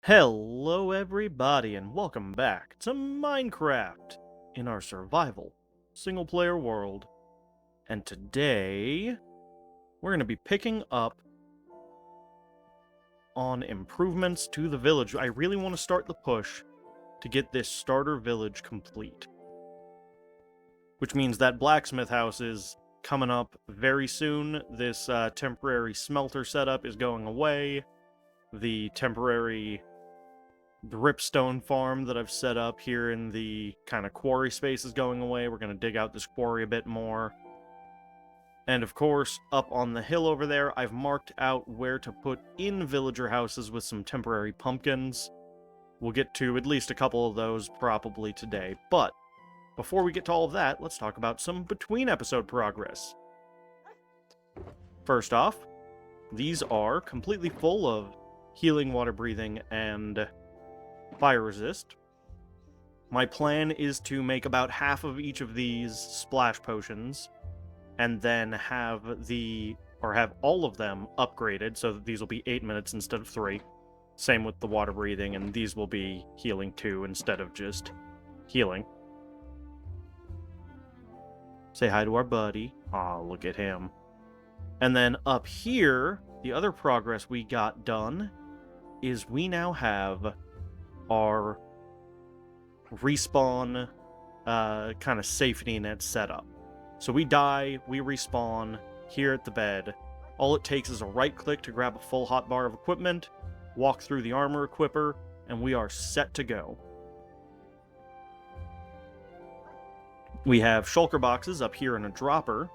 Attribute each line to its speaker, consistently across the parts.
Speaker 1: Hello everybody and welcome back to Minecraft in our survival single-player world. And today we're going to be picking up on improvements to the village. I really want to start the push to get this starter village complete. Which means that blacksmith house is coming up very soon. This temporary smelter setup is going away. The temporary dripstone farm that I've set up here in the kind of quarry space is going away. We're going to dig out this quarry a bit more. And of course, up on the hill over there, I've marked out where to put in villager houses with some temporary pumpkins. We'll get to at least a couple of those probably today. But before we get to all of that, let's talk about some between-episode progress. First off, these are completely full of healing, water breathing, and fire resist. My plan is to make about half of each of these splash potions, and then have all of them upgraded, so that these will be 8 minutes instead of 3. Same with the water breathing, and these will be healing 2 instead of just healing. Say hi to our buddy. Aw, look at him. And then up here, the other progress we got done is we now have our respawn kind of safety net setup. So we die, we respawn here at the bed. All it takes is a right click to grab a full hotbar of equipment, walk through the armor equipper, and we are set to go. We have shulker boxes up here in a dropper,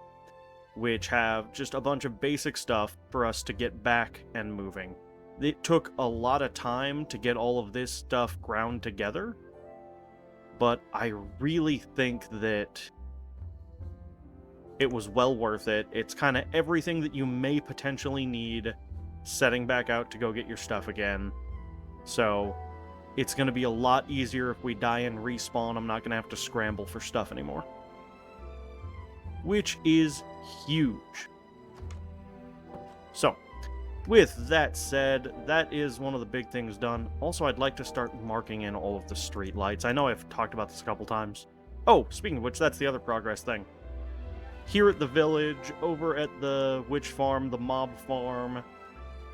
Speaker 1: which have just a bunch of basic stuff for us to get back and moving. It took a lot of time to get all of this stuff ground together, but I really think that it was well worth it. It's kind of everything that you may potentially need setting back out to go get your stuff again. So it's going to be a lot easier if we die and respawn. I'm not going to have to scramble for stuff anymore, which is huge. So with that said, that is one of the big things done. Also, I'd like to start marking in all of the street lights. I know I've talked about this a couple times. Oh, speaking of which, that's the other progress thing. Here at the village, over at the witch farm, the mob farm,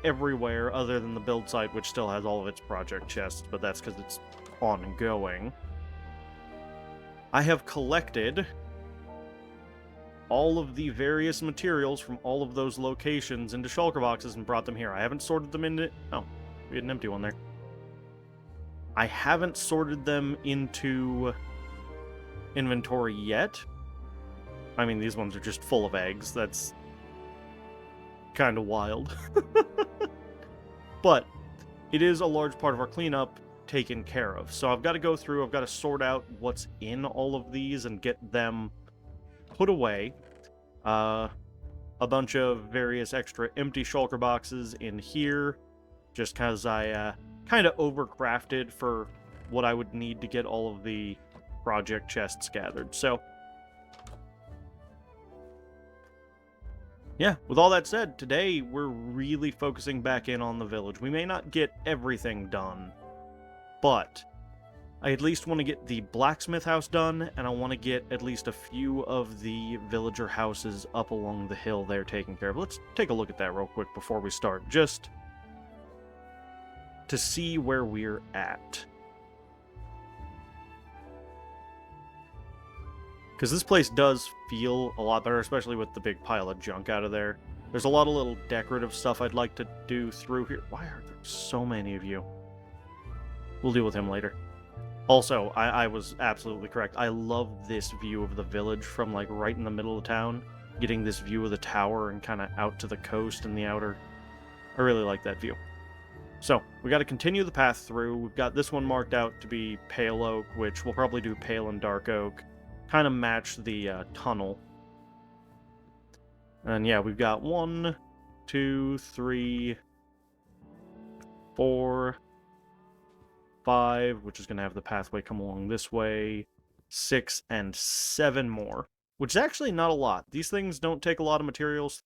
Speaker 1: everywhere other than the build site, which still has all of its project chests, but that's because it's ongoing. I have collected all of the various materials from all of those locations into shulker boxes and brought them here. I haven't sorted them into... Oh, we had an empty one there. I haven't sorted them into inventory yet. I mean, these ones are just full of eggs. That's kind of wild. But it is a large part of our cleanup taken care of. So I've got to go through, I've got to sort out what's in all of these and get them put away. A bunch of various extra empty shulker boxes in here, just because I kind of overcrafted for what I would need to get all of the project chests gathered. So yeah, with all that said, today we're really focusing back in on the village. We may not get everything done, but I at least want to get the blacksmith house done, and I want to get at least a few of the villager houses up along the hill there taken care of. Let's take a look at that real quick before we start, just to see where we're at. Because this place does feel a lot better, especially with the big pile of junk out of there. There's a lot of little decorative stuff I'd like to do through here. Why are there so many of you? We'll deal with him later. Also, I was absolutely correct. I love this view of the village from, like, right in the middle of town. Getting this view of the tower and kind of out to the coast and the outer. I really like that view. So, we got to continue the path through. We've got this one marked out to be pale oak, which we'll probably do pale and dark oak. Kind of match the tunnel. And yeah, we've got 1, 2, 3, 4... 5, which is going to have the pathway come along this way, 6, and 7 more, which is actually not a lot. These things don't take a lot of materials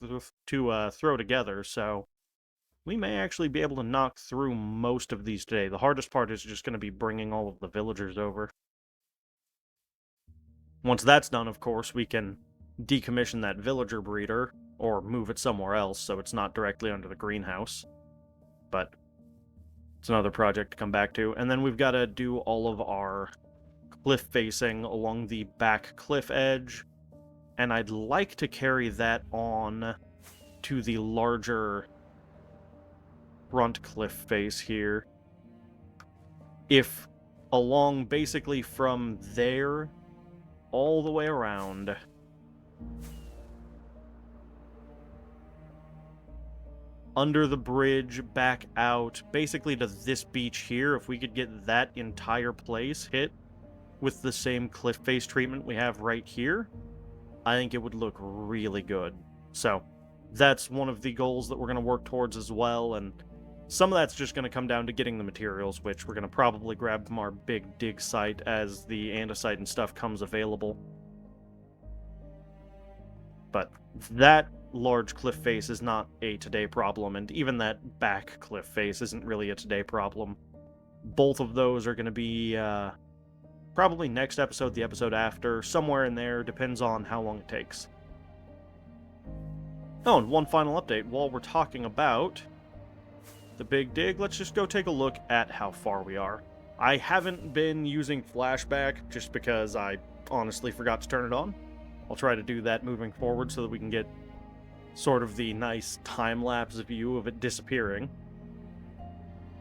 Speaker 1: to throw together, so we may actually be able to knock through most of these today. The hardest part is just going to be bringing all of the villagers over. Once that's done, of course, we can decommission that villager breeder, or move it somewhere else so it's not directly under the greenhouse. But it's another project to come back to. And then we've got to do all of our cliff facing along the back cliff edge, and I'd like to carry that on to the larger front cliff face here. If along basically from there all the way around, under the bridge, back out, basically to this beach here, if we could get that entire place hit with the same cliff face treatment we have right here, I think it would look really good. So that's one of the goals that we're going to work towards as well, and some of that's just going to come down to getting the materials, which we're going to probably grab from our big dig site as the andesite and stuff comes available. But that large cliff face is not a today problem, and even that back cliff face isn't really a today problem. Both of those are going to be probably next episode, the episode after, somewhere in there, depends on how long it takes. Oh, and one final update. While we're talking about the big dig, let's just go take a look at how far we are. I haven't been using flashback just because I honestly forgot to turn it on. I'll try to do that moving forward so that we can get sort of the nice time-lapse view of it disappearing.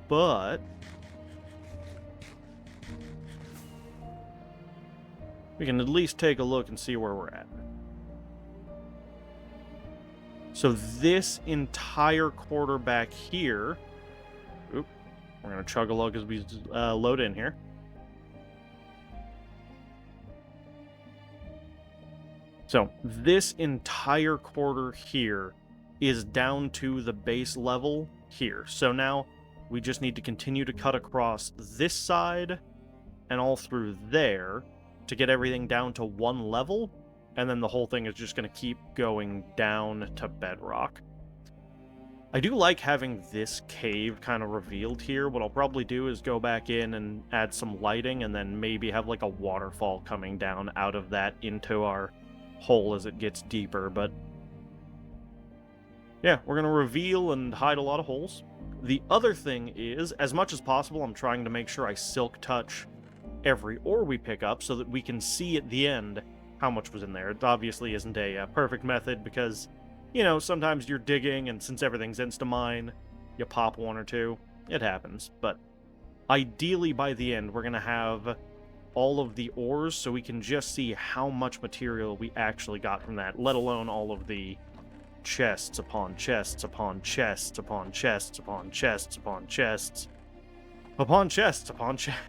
Speaker 1: But we can at least take a look and see where we're at. So this entire quarter back here... Oop, we're going to chug a lug as we load in here. So this entire quarter here is down to the base level here. So now we just need to continue to cut across this side and all through there to get everything down to one level, and then the whole thing is just going to keep going down to bedrock. I do like having this cave kind of revealed here. What I'll probably do is go back in and add some lighting, and then maybe have like a waterfall coming down out of that into our hole as it gets deeper. But yeah, we're going to reveal and hide a lot of holes. The other thing is, as much as possible, I'm trying to make sure I silk touch every ore we pick up so that we can see at the end how much was in there. It obviously isn't a perfect method because, you know, sometimes you're digging and since everything's insta-mine, you pop one or two. It happens. But ideally by the end, we're going to have all of the ores so we can just see how much material we actually got from that, let alone all of the chests upon chests upon chests upon chests upon chests upon chests upon chests upon chests.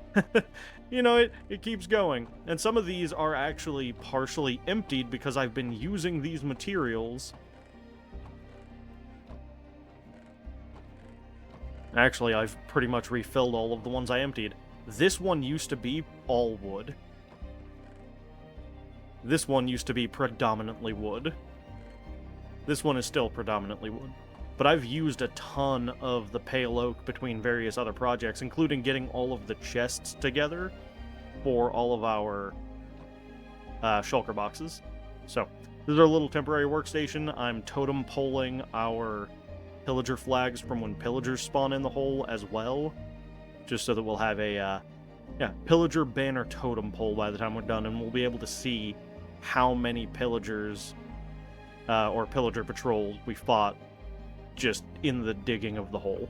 Speaker 1: You know, it keeps going. And some of these are actually partially emptied because I've been using these materials. Actually, I've pretty much refilled all of the ones I emptied. This one used to be all wood. This one used to be predominantly wood. This one is still predominantly wood. But I've used a ton of the pale oak between various other projects, including getting all of the chests together for all of our shulker boxes. So, this is our little temporary workstation. I'm totem poling our pillager flags from when pillagers spawn in the hole as well, just so that we'll have a pillager banner totem pole by the time we're done, and we'll be able to see how many pillagers or pillager patrols we fought just in the digging of the hole.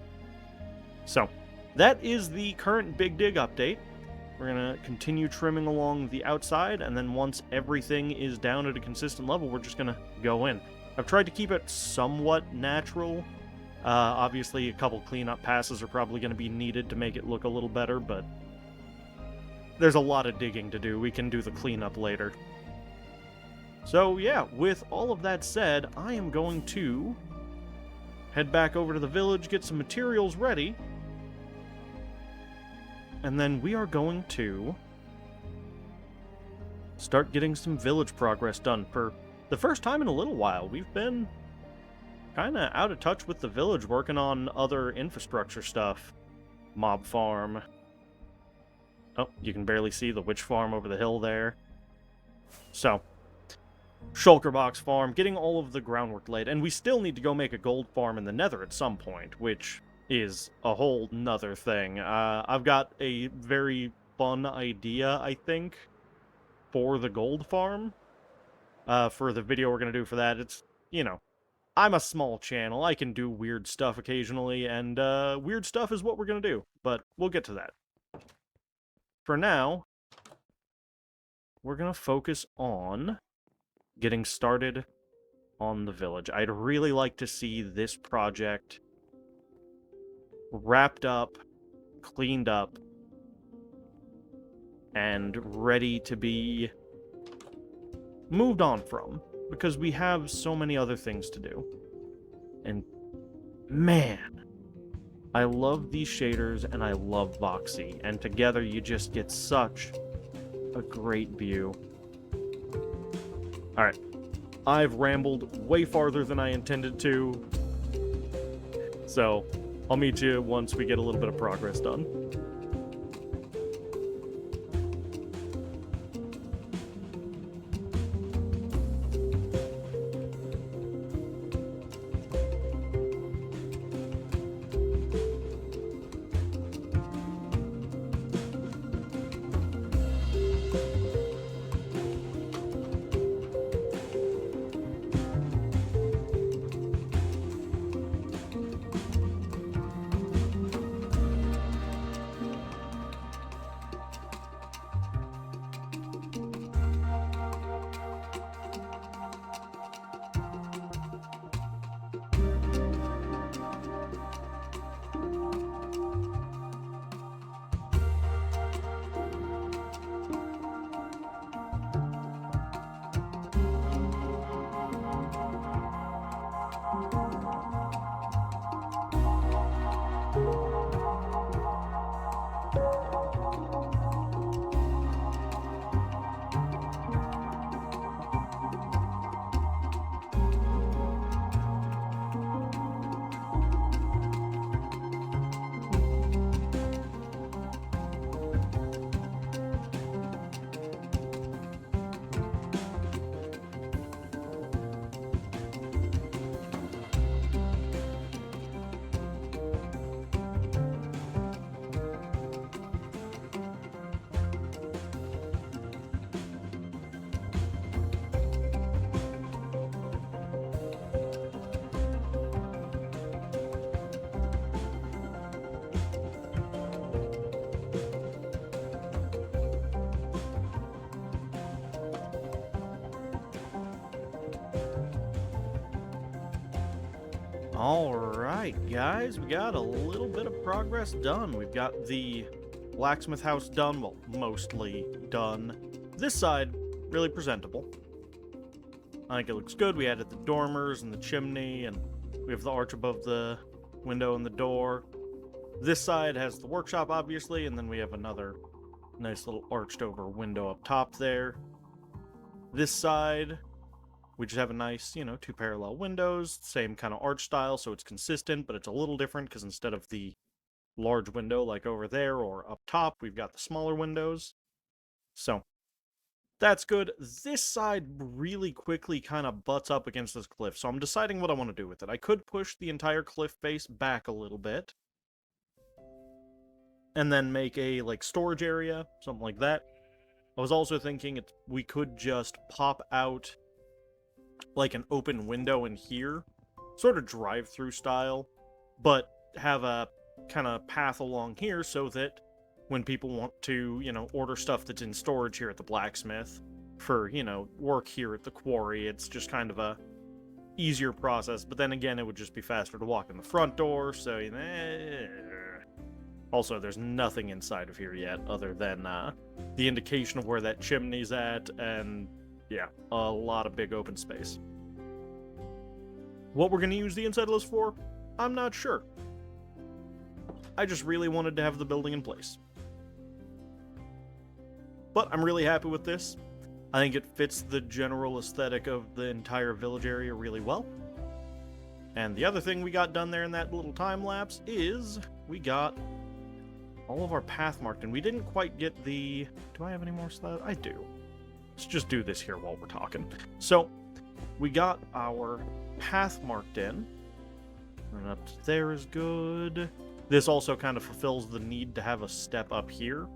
Speaker 1: So, that is the current Big Dig update. We're going to continue trimming along the outside, and then once everything is down at a consistent level, we're just going to go in. I've tried to keep it somewhat natural. Obviously, a couple cleanup passes are probably going to be needed to make it look a little better, but there's a lot of digging to do. We can do the cleanup later. So, yeah, with all of that said, I am going to head back over to the village, get some materials ready, and then we are going to start getting some village progress done. For the first time in a little while, we've been kind of out of touch with the village, working on other infrastructure stuff. Mob farm. Oh, you can barely see the witch farm over the hill there. So, Shulkerbox farm, getting all of the groundwork laid, and we still need to go make a gold farm in the nether at some point, which is a whole nother thing. I've got a very fun idea, I think, for the gold farm. For the video we're going to do for that. It's, I'm a small channel. I can do weird stuff occasionally, and weird stuff is what we're going to do. But we'll get to that. For now, we're going to focus on getting started on the village. I'd really like to see this project wrapped up, cleaned up, and ready to be moved on from, because we have so many other things to do. And man, I love these shaders and I love Voxy, and together you just get such a great view. Alright, I've rambled way farther than I intended to, so I'll meet you once we get a little bit of progress done. Alright, guys, we got a little bit of progress done. We've got the blacksmith house done, well, mostly done. This side, really presentable. I think it looks good. We added the dormers and the chimney, and we have the arch above the window and the door. This side has the workshop, obviously, and then we have another nice little arched over window up top there. This side, we just have a nice, two parallel windows, same kind of arch style, so it's consistent, but it's a little different because instead of the large window like over there or up top, we've got the smaller windows. So that's good. This side really quickly kind of butts up against this cliff, so I'm deciding what I want to do with it. I could push the entire cliff face back a little bit, and then make a, storage area, something like that. I was also thinking we could just pop out like an open window in here, sort of drive-through style, but have a kind of path along here so that when people want to, order stuff that's in storage here at the blacksmith for, work here at the quarry, it's just kind of a easier process. But then again, it would just be faster to walk in the front door, so, Also, there's nothing inside of here yet other than the indication of where that chimney's at, and yeah, a lot of big open space. What we're going to use the inside of this for, I'm not sure. I just really wanted to have the building in place. But I'm really happy with this. I think it fits the general aesthetic of the entire village area really well. And the other thing we got done there in that little time lapse is we got all of our path marked, and we didn't quite get the... Do I have any more slabs? I do. Let's just do this here while we're talking. So, we got our path marked in. And up to there is good. This also kind of fulfills the need to have a step up here.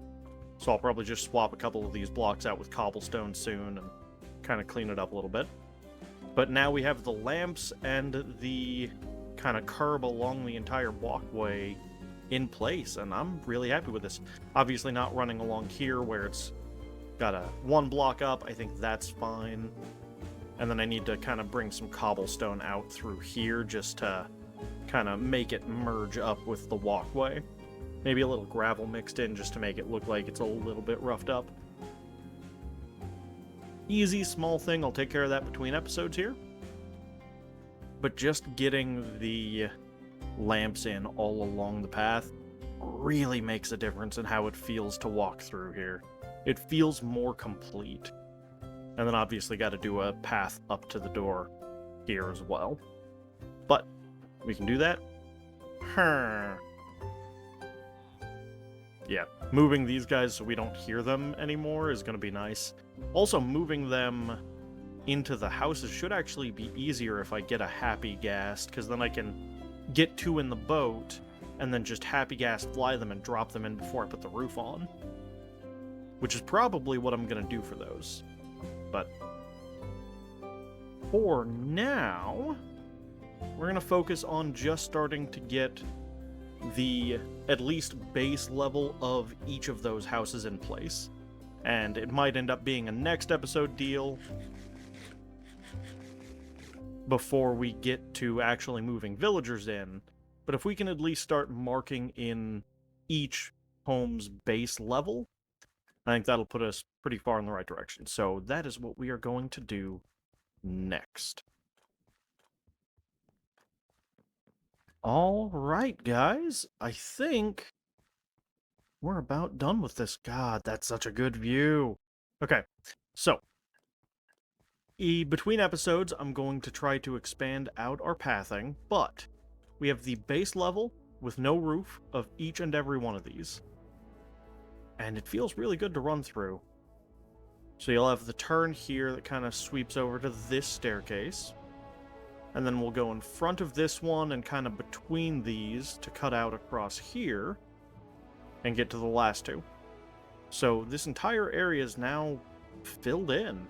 Speaker 1: So I'll probably just swap a couple of these blocks out with cobblestone soon and kind of clean it up a little bit. But now we have the lamps and the kind of curb along the entire walkway in place, and I'm really happy with this. Obviously not running along here where it's got a one block up. I think that's fine. And then I need to kind of bring some cobblestone out through here just to kind of make it merge up with the walkway. Maybe a little gravel mixed in just to make it look like it's a little bit roughed up. Easy, small thing. I'll take care of that between episodes here. But just getting the lamps in all along the path really makes a difference in how it feels to walk through here. It feels more complete. And then obviously got to do a path up to the door here as well. But we can do that. Yeah, moving these guys so we don't hear them anymore is going to be nice. Also, moving them into the houses should actually be easier if I get a happy gas, because then I can get two in the boat and then just happy gas fly them and drop them in before I put the roof on. Which is probably what I'm going to do for those. But for now, we're going to focus on just starting to get the at least base level of each of those houses in place. And it might end up being a next episode deal before we get to actually moving villagers in. But if we can at least start marking in each home's base level, I think that'll put us pretty far in the right direction. So that is what we are going to do next. All right, guys. I think we're about done with this. God, that's such a good view. Okay, so between episodes, I'm going to try to expand out our pathing, but we have the base level with no roof of each and every one of these. And it feels really good to run through. So you'll have the turn here that kind of sweeps over to this staircase. And then we'll go in front of this one and kind of between these to cut out across here and get to the last two. So this entire area is now filled in.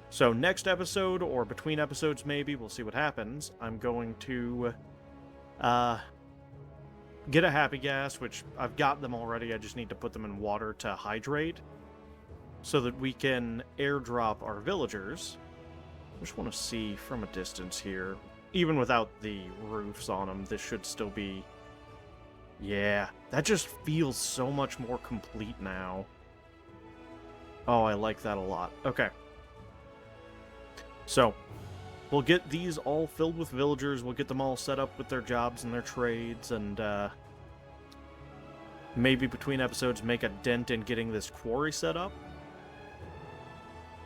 Speaker 1: So next episode, or between episodes maybe, we'll see what happens, I'm going to get a happy gas, which I've got them already, I just need to put them in water to hydrate, so that we can airdrop our villagers. I just want to see from a distance here. Even without the roofs on them, this should still be... Yeah, that just feels so much more complete now. Oh, I like that a lot. Okay. So, we'll get these all filled with villagers, we'll get them all set up with their jobs and their trades, and maybe between episodes make a dent in getting this quarry set up.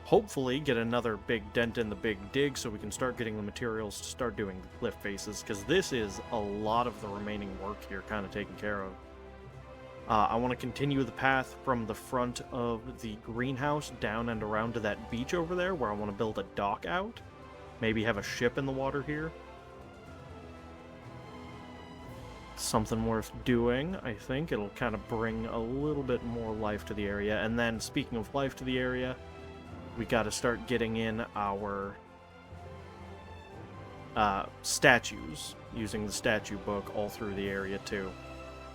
Speaker 1: Hopefully get another big dent in the big dig so we can start getting the materials to start doing the cliff faces, because this is a lot of the remaining work here kind of taken care of. I want to continue the path from the front of the greenhouse down and around to that beach over there where I want to build a dock out. Maybe have a ship in the water here. Something worth doing, I think. It'll kind of bring a little bit more life to the area. And then, speaking of life to the area, we got to start getting in our statues, using the statue book all through the area too.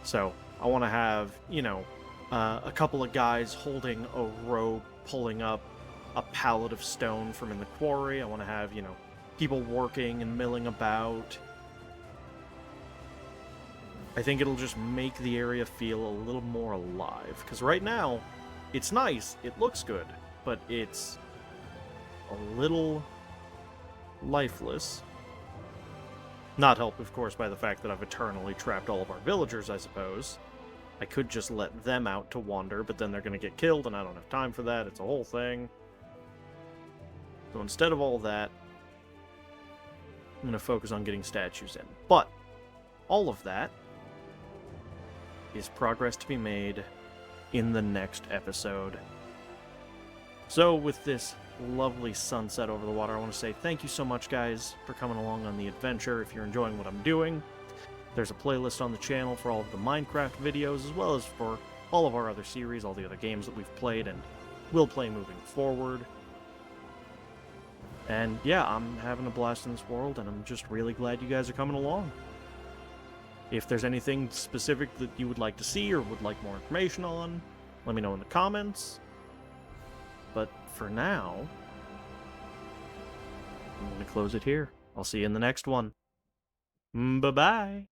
Speaker 1: So I want to have, you know, a couple of guys holding a rope, pulling up a pallet of stone from in the quarry. I want to have, you know, people working and milling about. I think it'll just make the area feel a little more alive. Because right now, it's nice, it looks good, but it's a little lifeless. Not helped, of course, by the fact that I've eternally trapped all of our villagers, I suppose. I could just let them out to wander, but then they're going to get killed, and I don't have time for that. It's a whole thing. So instead of all that, I'm going to focus on getting statues in. But all of that is progress to be made in the next episode. So with this lovely sunset over the water, I want to say thank you so much, guys, for coming along on the adventure. If you're enjoying what I'm doing, there's a playlist on the channel for all of the Minecraft videos, as well as for all of our other series, all the other games that we've played and will play moving forward. And yeah, I'm having a blast in this world, and I'm just really glad you guys are coming along. If there's anything specific that you would like to see or would like more information on, let me know in the comments. But for now, I'm going to close it here. I'll see you in the next one. Bye-bye.